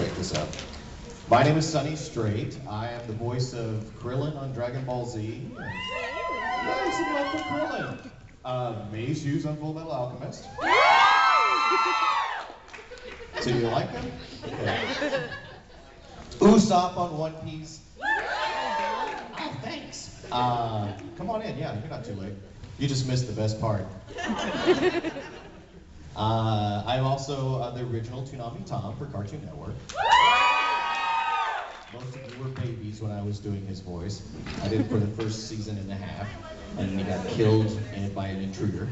Check this out. My name is Sonny Strait. I am the voice of Krillin on Dragon Ball Z. Yeah, some love for Krillin. Maze Hughes on Full Metal Alchemist. So you like him? Okay. Usopp on One Piece. Oh, thanks. Come on in. Yeah, you're not too late. You just missed the best part. I'm also the original Toonami Tom for Cartoon Network. Most of you were babies when I was doing his voice. I did it for the first season and a half, and then he got killed by an intruder.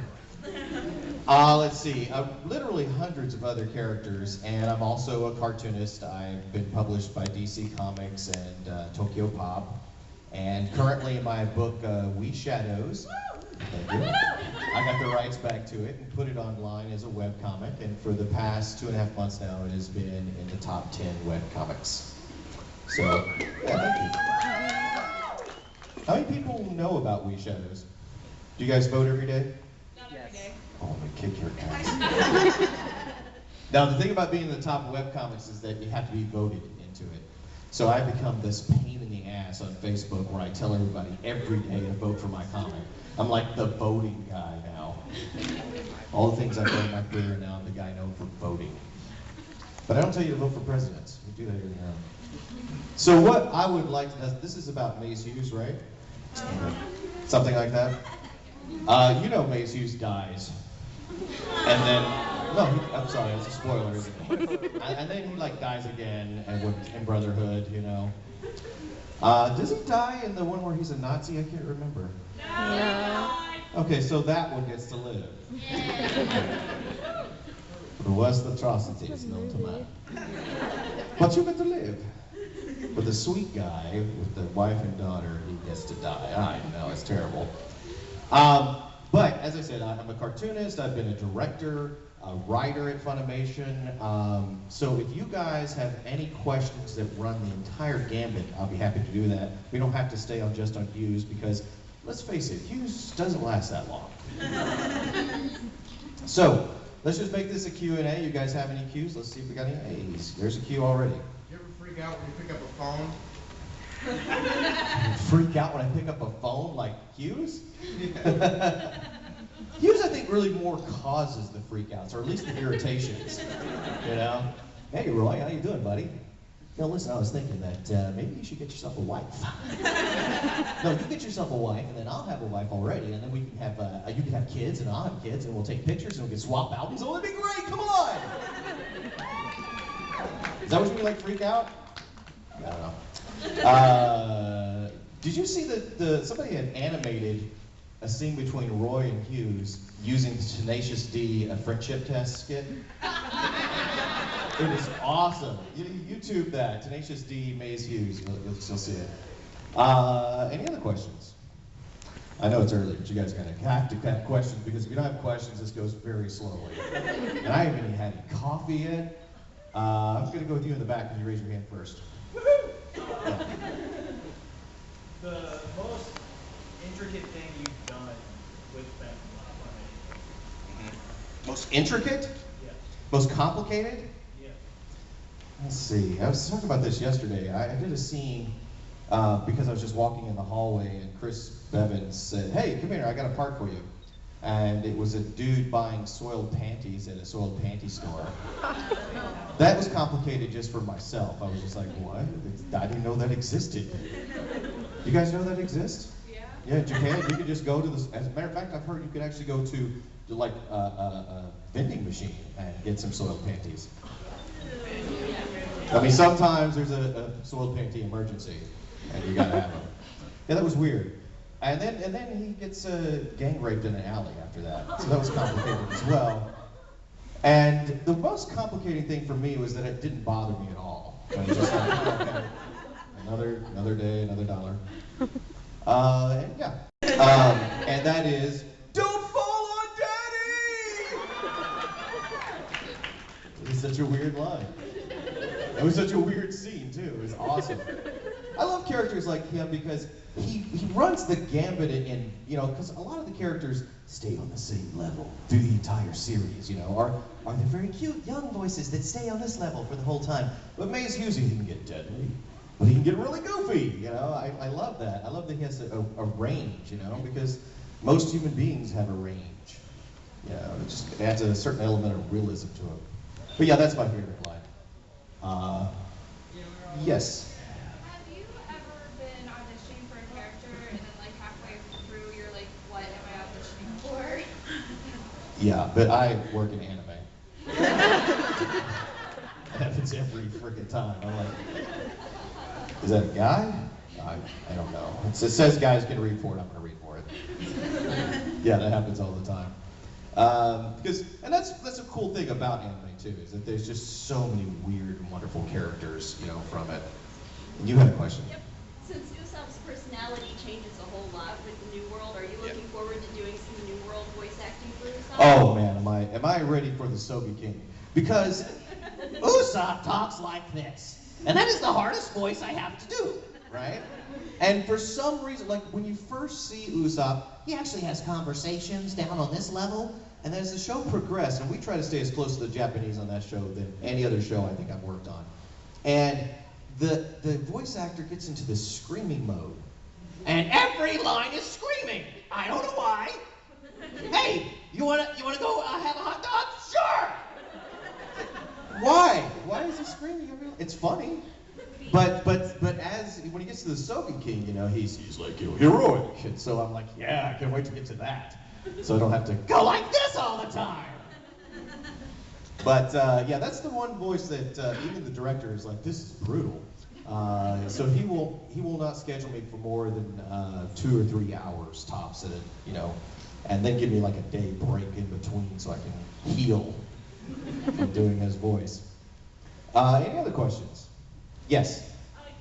Let's see, literally hundreds of other characters, and I'm also a cartoonist. I've been published by DC Comics and Tokyo Pop, and currently in my book, We Shadows, thank you. I got the rights back to it and put it online as a webcomic, and for the past 2.5 months now, it has been in the top 10 webcomics. So, yeah, thank you. How many people know about We Shadows? Do you guys vote every day? Not every day. Oh, I'm gonna kick your ass. Now, the thing about being in the top webcomics is that you have to be voted into it. So I've become this pain in the ass on Facebook where I tell everybody every day to vote for my comic. I'm like the voting guy now. All the things I've done in my career, now I'm the guy known for voting. But I don't tell you to vote for presidents. We do that here now. So what I would like to, this is about Maze Hughes, right? Something like that? You know Maze Hughes dies. And then, no, I'm sorry, it's a spoiler, isn't it? And then he like dies again in Brotherhood, you know. Does he die in the one where he's a Nazi? I can't remember. No. Okay, so that one gets to live. For the worst atrocities known to man. But you get to live. But the sweet guy with the wife and daughter, he gets to die. I know, it's terrible. But as I said, I'm a cartoonist, I've been a director, a writer at Funimation. So if you guys have any questions that run the entire gambit, I'll be happy to do that. We don't have to stay on just on Hughes because, let's face it, Hughes doesn't last that long. So, let's just make this a Q&A. You guys have any Qs? Let's see if we got any A's. There's a Q already. You ever freak out when you pick up a phone? Freak out when I pick up a phone like Hughes? Hughes, I think, really more causes the freakouts, or at least the irritations. You know? Hey, Roy, how you doing, buddy? You know, listen, I was thinking that maybe you should get yourself a wife. No, you get yourself a wife, and then I'll have a wife already, and then we can have, you can have kids, and I'll have kids, and we'll take pictures, and we can swap albums. Oh, that'd be great! Come on! Is that what you mean, like freak out? I don't know. Did you see that somebody had animated a scene between Roy and Hughes using the Tenacious D friendship test skit? It is awesome. YouTube that, Tenacious D, Maze Hughes, you'll see it. Any other questions? I know it's early, but you guys kind of have to have questions because if you don't have questions, this goes very slowly. And I haven't even had any coffee yet. I'm going to go with you in the back. Can you raise your hand first? The most intricate thing you've done with Funimation. Most intricate? Yeah. Most complicated? Yeah. Let's see. I was talking about this yesterday. I did a scene because I was just walking in the hallway and Chris Bevins said, "Hey, come here, I got a part for you." And it was a dude buying soiled panties at a soiled panty store. That was complicated just for myself. I was just like, what? I didn't know that existed. You guys know that exists? Yeah. Yeah, in Japan, you could just go to this. As a matter of fact, I've heard you could actually go to like a vending machine and get some soiled panties. I mean, sometimes there's a soiled panty emergency, and you gotta have them. Yeah, that was weird. And then he gets gang raped in an alley after that. So that was complicated as well. And the most complicating thing for me was that it didn't bother me at all. I was just like, okay, another day, another dollar. And yeah. And that is, don't fall on Daddy! It was such a weird line. It was such a weird scene too. It was awesome. I love characters like him because he runs the gambit in you know, because a lot of the characters stay on the same level through the entire series, you know, or are they very cute young voices that stay on this level for the whole time. But Maze Husey, he can get deadly, but he can get really goofy, you know. I love that. I love that he has a range, you know, because most human beings have a range. You know, it just adds a certain element of realism to it. But yeah, that's my favorite line. Yes. Have you ever been auditioning for a character and then like halfway through you're like, what am I auditioning for? Yeah, but I work in anime. It happens every freaking time. I'm like, is that a guy? I don't know. It says guys can read for it, I'm gonna read for it. Yeah, that happens all the time. And that's a cool thing about anime too, is that there's just so many weird and wonderful characters, you know, from it. And you had a question. Yep. Since Usopp's personality changes a whole lot with the New World, are you looking forward to doing some New World voice acting for Usopp? Oh man, am I ready for the Sogi King? Because Usopp talks like this, and that is the hardest voice I have to do, right? And for some reason, like when you first see Usopp, he actually has conversations down on this level, and as the show progressed, and we try to stay as close to the Japanese on that show than any other show I think I've worked on, and the voice actor gets into this screaming mode, and every line is screaming. I don't know why. Hey, you wanna go have a hot dog? Sure. Why? Why is he screaming? It's funny. But as when he gets to the Sogi King, you know, he's like, you know, heroic, and so I'm like, yeah, I can't wait to get to that, so I don't have to go like this all the time. But yeah, that's the one voice that even the director is like, this is brutal. So he will not schedule me for more than 2 or 3 hours tops at it, you know, and then give me like a day break in between so I can heal from doing his voice. Any other questions? Yes.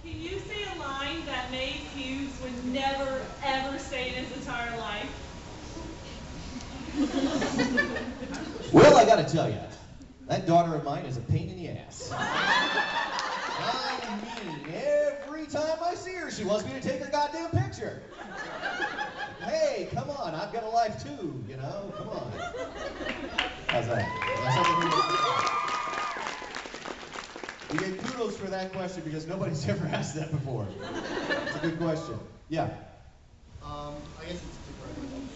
Can you say a line that Maze Hughes would never, ever say in his entire life? Well, I gotta tell you, that daughter of mine is a pain in the ass. I mean, every time I see her, she wants me to take her goddamn picture. Hey, come on, I've got a life too, you know, come on. How's that? You get kudos for that question because nobody's ever asked that before. It's a good question. Yeah. I guess it's two questions.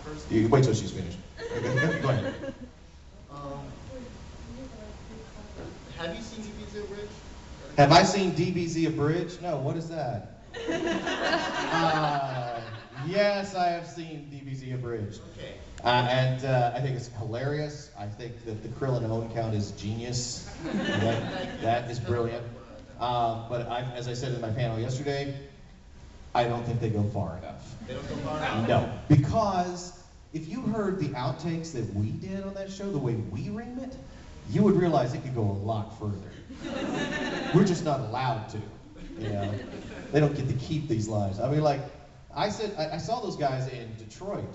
First. You wait till she's finished. Go ahead. Have you seen DBZ Bridge? Have I seen DBZ Abridged? No, what is that? Yes, I have seen DBZ Abridged. Okay. And I think it's hilarious. I think that the Krillin own count is genius. That is brilliant. But as I said in my panel yesterday, I don't think they go far enough. They don't go far enough? No, because if you heard the outtakes that we did on that show, the way we ream it, you would realize it could go a lot further. We're just not allowed to. You know, they don't get to keep these lines. I mean, like I said, I saw those guys in Detroit.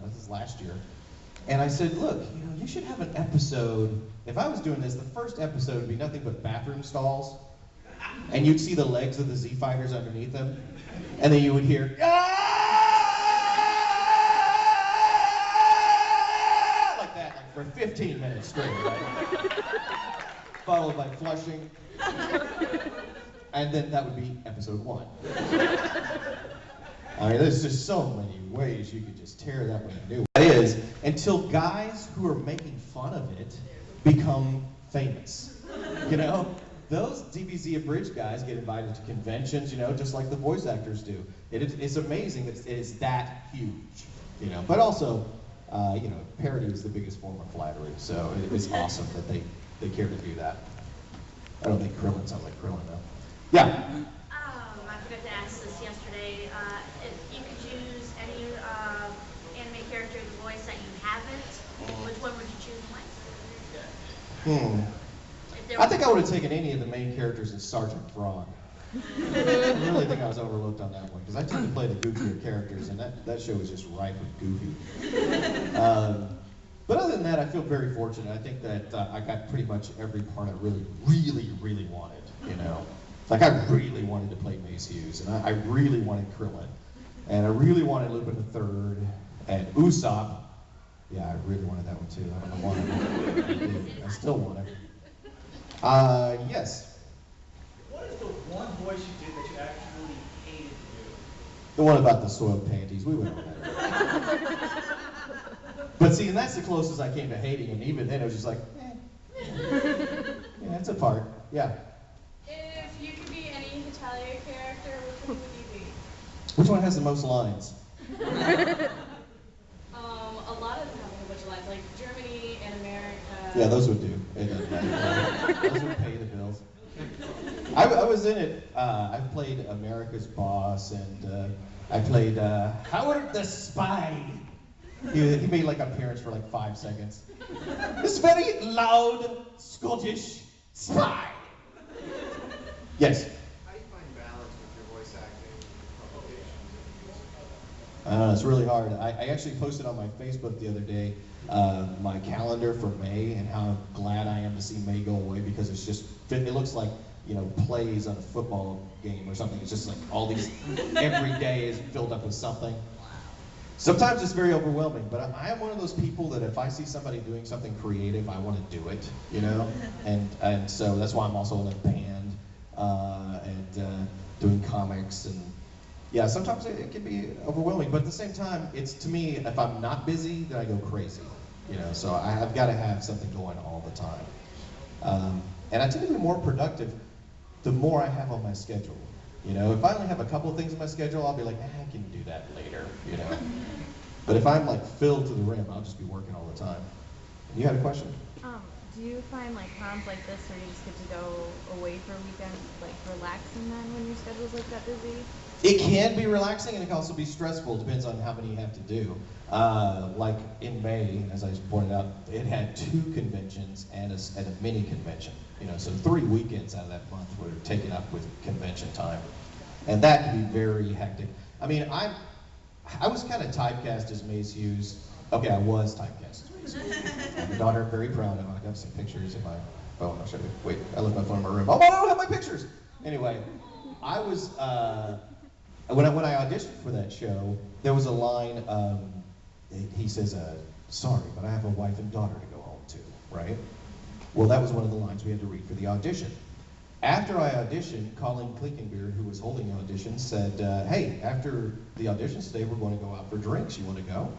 This is last year, and I said, look, you know, you should have an episode. If I was doing this, the first episode would be nothing but bathroom stalls, and you'd see the legs of the Z fighters underneath them, and then you would hear like that, like for 15 minutes straight, right? Followed by flushing, and then that would be episode 1. I mean, there's just so many ways you could just tear that one new. That is, until guys who are making fun of it become famous. You know? Those DBZ Abridged guys get invited to conventions, you know, just like the voice actors do. It's amazing that it is that huge, you know. But also, you know, parody is the biggest form of flattery, so it's awesome that they care to do that. I don't think Krillin sounds like Krillin, though. Yeah? I forgot to ask this yesterday. If you could choose any anime character in the voice that you haven't, which one would you choose and why? I think I would have taken any of the main characters in Sergeant Frog. I really think I was overlooked on that one, because I tend to play the goofier characters, and that show was just rife with goofy. But other than that, I feel very fortunate. I think that I got pretty much every part I really wanted, you know. Like I really wanted to play Mace Hughes, and I really wanted Krillin, and I really wanted Lupin III, and Usopp. Yeah, I really wanted that one too. I don't know why. I still want it. Yes. What is the one voice you did that you actually hated to do? The one about the soiled panties. We went over that. But see, and that's the closest I came to hating him. Even then, it was just like, yeah, it's a part. Yeah. If you could be any Hetalia character, which one would you be? Which one has the most lines? A lot of them have a bunch of lines, like Germany and America. Yeah, those would do. It doesn't matter. Those would pay the bills. I was in it. I played America's boss, and I played Howard the Spy. He made like an appearance for like 5 seconds. This very loud Scottish spy. Yes. How do you find balance with your voice acting publications? It's really hard. I actually posted on my Facebook the other day my calendar for May and how glad I am to see May go away because it's just, it looks like, you know, plays on a football game or something. It's just like all these, every day is filled up with something. Sometimes it's very overwhelming, but I am one of those people that if I see somebody doing something creative, I want to do it, you know? And so that's why I'm also in a band and doing comics and yeah, sometimes it can be overwhelming, but at the same time, it's to me, if I'm not busy, then I go crazy, you know? So I've got to have something going all the time. And I tend to be more productive the more I have on my schedule. You know, if I only have a couple of things on my schedule, I'll be like, I can do that later, you know? But if I'm like filled to the rim, I'll just be working all the time. You had a question? Do you find like cons like this where you just get to go away for a weekend, like relaxing then when your schedule's like that busy? It can be relaxing and it can also be stressful. It depends on how many you have to do. Like in May, as I pointed out, it had 2 conventions and a mini convention. You know, so 3 weekends out of that month were taken up with convention time. And that can be very hectic. I mean, I was kind of typecast as Mace Hughes. Okay, I was typecast as Mace Hughes. My daughter, I'm very proud of. I got some pictures in my phone. I'll show you. Wait, I left my phone in my room. Oh, I don't have my pictures. Anyway, I was, when I auditioned for that show, there was a line, he says, sorry, but I have a wife and daughter to go home to, right? Well, that was one of the lines we had to read for the audition. After I auditioned, Colin Klinkenbeard, who was holding the audition, said, hey, after the auditions today, we're going to go out for drinks. You want to go?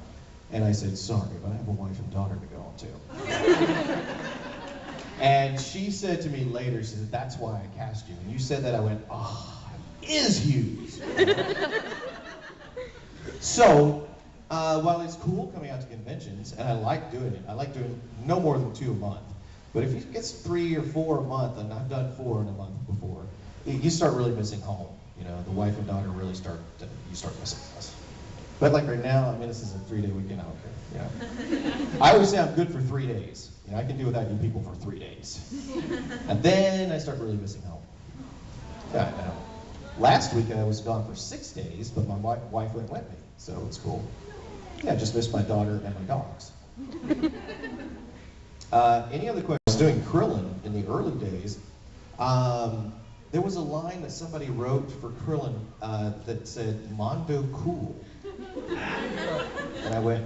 And I said, sorry, but I have a wife and daughter to go home to. And she said to me later, she said, that's why I cast you. And you said that, I went, is Hughes. So, while it's cool coming out to conventions, and I like doing it, I like doing no more than 2 a month. But if it gets 3 or 4 a month, and I've done 4 in a month before, you start really missing home. You know, the wife and daughter really start missing us. But like right now, I mean, this is a 3-day weekend, I don't care. You know? I always say I'm good for 3 days. You know, I can do without you people for 3 days. And then I start really missing home. Yeah, I know. Last week I was gone for 6 days, but my wife went with me, so it's cool. Yeah, I just missed my daughter and my dogs. Any other questions? I was doing Krillin in the early days. There was a line that somebody wrote for Krillin that said, Mondo cool. And I went,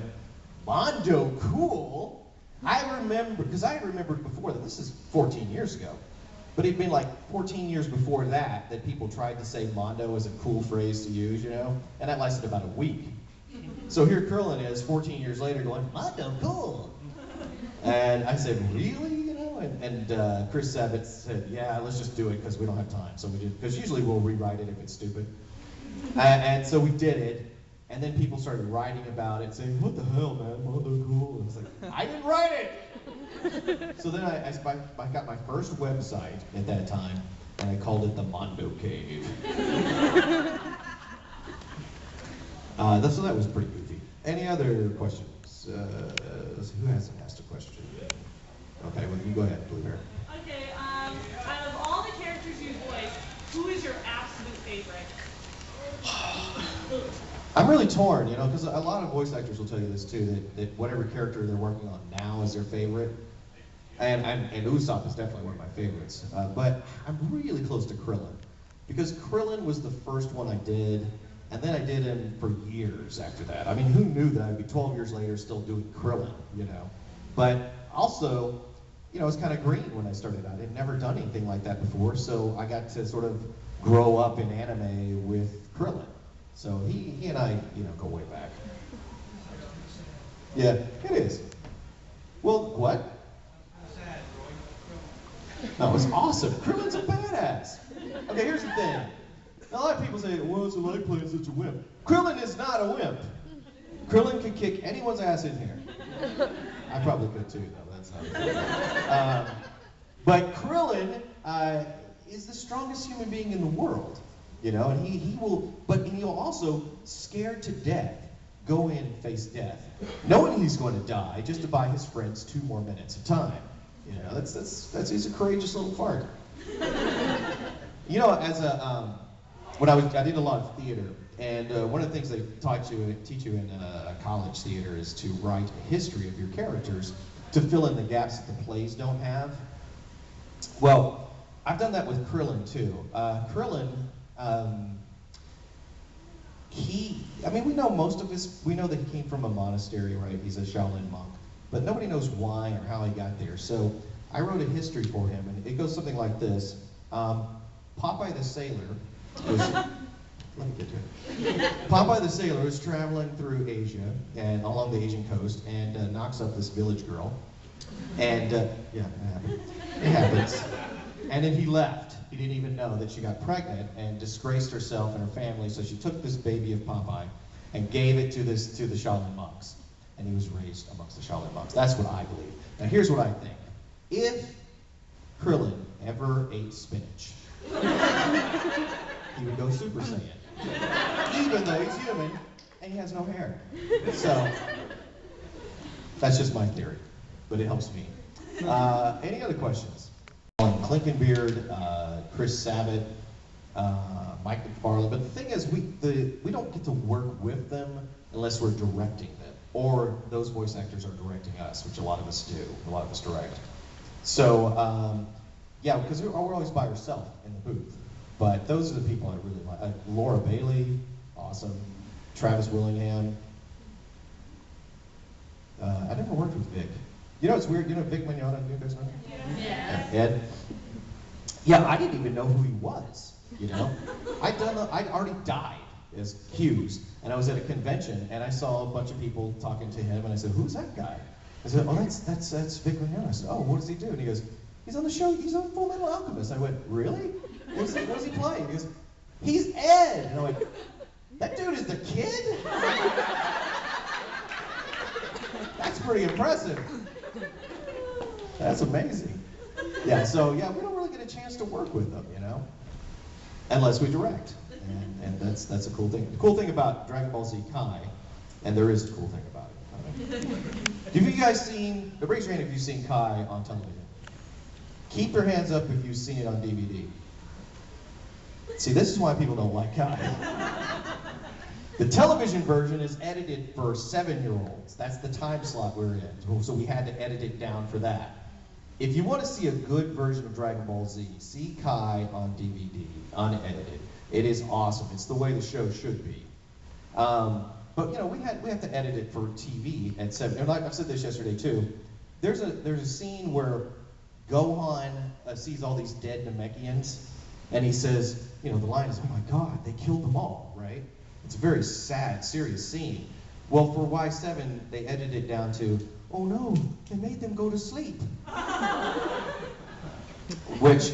Mondo cool? I remember, because I remembered before that, this is 14 years ago. But it'd been like 14 years before that people tried to say Mondo as a cool phrase to use, you know? And that lasted about a week. So here Krillin is, 14 years later, going, Mondo cool. And I said, really? You know? And Chris Sabat said, yeah, let's just do it because we don't have time. So we did, because usually we'll rewrite it if it's stupid. And so we did it. And then people started writing about it, saying, what the hell, man, Mondo cool? And it's like, I didn't write it! So then I got my first website at that time, and I called it the Mondo Cave. So that was pretty goofy. Any other questions? Who hasn't asked a question yet? Okay, well, you go ahead, Blue Bear. Okay, out of all the characters you voiced, who is your absolute favorite? I'm really torn, you know, because a lot of voice actors will tell you this too, that whatever character they're working on now is their favorite. And Usopp is definitely one of my favorites. But I'm really close to Krillin. Because Krillin was the first one I did, and then I did him for years after that. I mean, who knew that I'd be 12 years later still doing Krillin, you know? But also, you know, I was kind of green when I started out. I'd never done anything like that before, so I got to sort of grow up in anime with Krillin. So he and I, you know, go way back. Yeah, it is. Well, what? No, it's awesome. Krillin's a badass. Okay, here's the thing. A lot of people say, well, it's like playing such a wimp. Krillin is not a wimp. Krillin can kick anyone's ass in here. I probably could too, though. That's not good. But Krillin is the strongest human being in the world. You know, and he will, but he'll also, scared to death, go in and face death, knowing he's going to die, just to buy his friends 2 more minutes of time. You know, he's a courageous little fart. You know, as a I did a lot of theater, and one of the things they teach you in college theater is to write a history of your characters to fill in the gaps that the plays don't have. Well, I've done that with Krillin too. Krillin. We know most of we know that he came from a monastery, right? He's a Shaolin monk, but nobody knows why or how he got there. So I wrote a history for him, and it goes something like this. Popeye the Sailor was, let me get to it. Popeye the Sailor was traveling through Asia, and along the Asian coast, and knocks up this village girl. And, yeah, it happens. And then he left. He didn't even know that she got pregnant and disgraced herself and her family, so she took this baby of Popeye and gave it to the Shaolin monks. And he was raised amongst the Shaolin monks. That's what I believe. Now here's what I think. If Krillin ever ate spinach, he would go Super Saiyan. Even though he's human and he has no hair. So, that's just my theory, but it helps me. Any other questions? Clinkenbeard, Chris Sabat, Mike McFarlane. But the thing is, we don't get to work with them unless we're directing them, or those voice actors are directing us, which a lot of us do. A lot of us direct. So, yeah, because we're always by ourselves in the booth. But those are the people I really like. Laura Bailey, awesome. Travis Willingham. I never worked with Vic. You know, it's weird. You know Vic Mignogna? You guys know him? Yeah. Ed? Yeah, I didn't even know who he was, you know? I'd already died as Hughes, and I was at a convention, and I saw a bunch of people talking to him, and I said, who's that guy? I said, oh, that's Vic Mignogna. I said, oh, what does he do? And he goes, he's on the show, he's on Full Metal Alchemist. I went, really? What is he playing? He goes, he's Ed. And I went, that dude is the kid? That's pretty impressive. That's amazing. Yeah, so yeah, we don't really get a chance to work with them, you know, unless we direct, and that's a cool thing. The cool thing about Dragon Ball Z Kai, and there is a cool thing about it. Have you guys seen? Raise your hand if you've seen Kai on television. Keep your hands up if you've seen it on DVD. See, this is why people don't like Kai. The television version is edited for 7-year-olds. That's the time slot we're in, so we had to edit it down for that. If you want to see a good version of Dragon Ball Z, see Kai on DVD, unedited. It is awesome. It's the way the show should be. But you know, we have to edit it for TV at 7. And like I've said this yesterday too. There's a scene where Gohan sees all these dead Namekians, and he says, you know, the line is, "Oh my God, they killed them all!" Right? It's a very sad, serious scene. Well, for Y7, they edited it down to, oh no, they made them go to sleep. Which,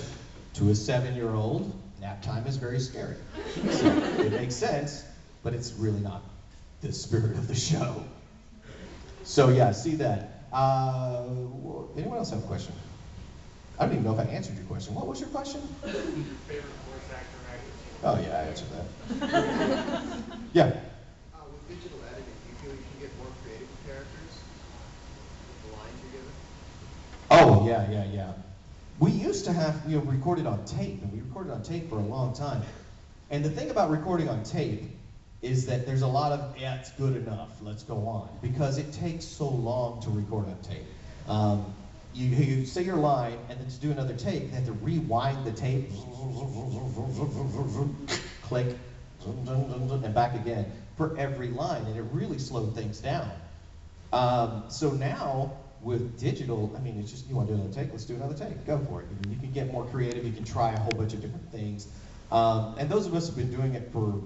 to a 7-year-old, nap time is very scary. So it makes sense, but it's really not the spirit of the show. So yeah, see that. Anyone else have a question? I don't even know if I answered your question. What was your question? Favorite voice actor or actor? Oh yeah, I answered that. Yeah. With digital editing, do you feel you can get more creative with characters? With the lines you're given? Oh yeah. We used to have, recorded on tape, and we recorded on tape for a long time. And the thing about recording on tape is that there's a lot of, yeah, it's good enough, let's go on. Because it takes so long to record a tape. You say your line, and then to do another take, they have to rewind the tape, click, and back again for every line, and it really slowed things down. So now, with digital, I mean, it's just, you want to do another take, let's do another take, go for it. You can get more creative, you can try a whole bunch of different things. And those of us who've been doing it for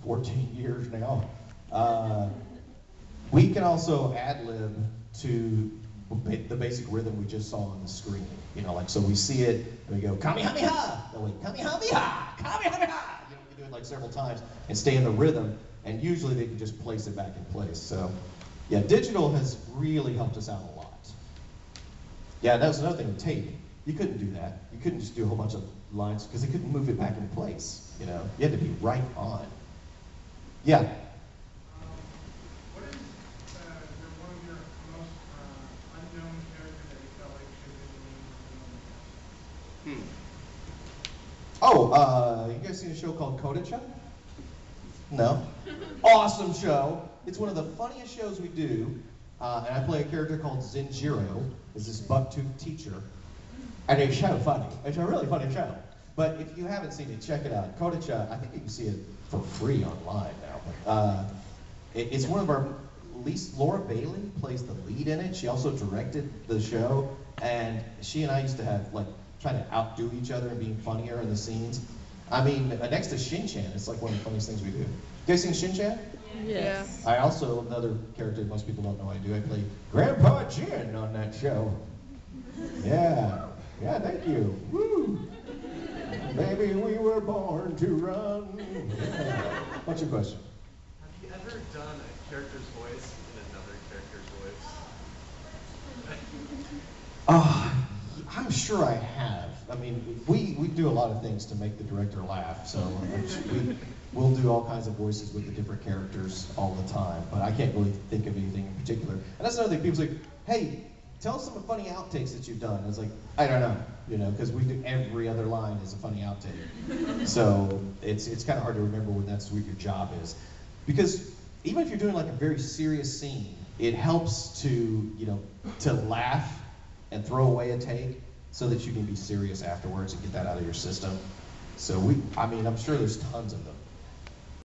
14 years now, we can also ad-lib to the basic rhythm we just saw on the screen. Like, so we see it, and we go, Kamehameha! No, wait, Kamehameha! Kamehameha! We can do it like several times and stay in the rhythm, and usually they can just place it back in place. So, yeah, digital has really helped us out a lot. Yeah, that was another thing with tape. You couldn't do that. You couldn't just do a whole bunch of lines because they couldn't move it back into place. You had to be right on. Yeah. What is one of your most unknown characters that you felt like should have been named? Oh, you guys seen a show called Kodacha? No? Awesome show. It's one of the funniest shows we do. And I play a character called Zenjiro. It's this buck-toothed teacher. And it's so funny. It's a really funny show. But if you haven't seen it, check it out. Kodacha, I think you can see it for free online now. It's one of our Laura Bailey plays the lead in it. She also directed the show. And she and I used to have, trying to outdo each other and being funnier in the scenes. I mean, next to Shin-chan, it's like one of the funniest things we do. You guys seen Shin-chan? Yes. I also, another character most people don't know I do, I play Grandpa Jin on that show. Yeah, thank you. Woo! Maybe we were born to run. What's your question? Have you ever done a character's voice in another character's voice? I'm sure I have. I mean, we do a lot of things to make the director laugh, so we'll do all kinds of voices with the different characters all the time, but I can't really think of anything in particular. And that's another thing, people's like, hey, tell us some funny outtakes that you've done. And it's like, I don't know, because we do every other line is a funny outtake. So it's kind of hard to remember when that's what your job is. Because even if you're doing like a very serious scene, it helps to, to laugh and throw away a take so that you can be serious afterwards and get that out of your system. So I'm sure there's tons of them.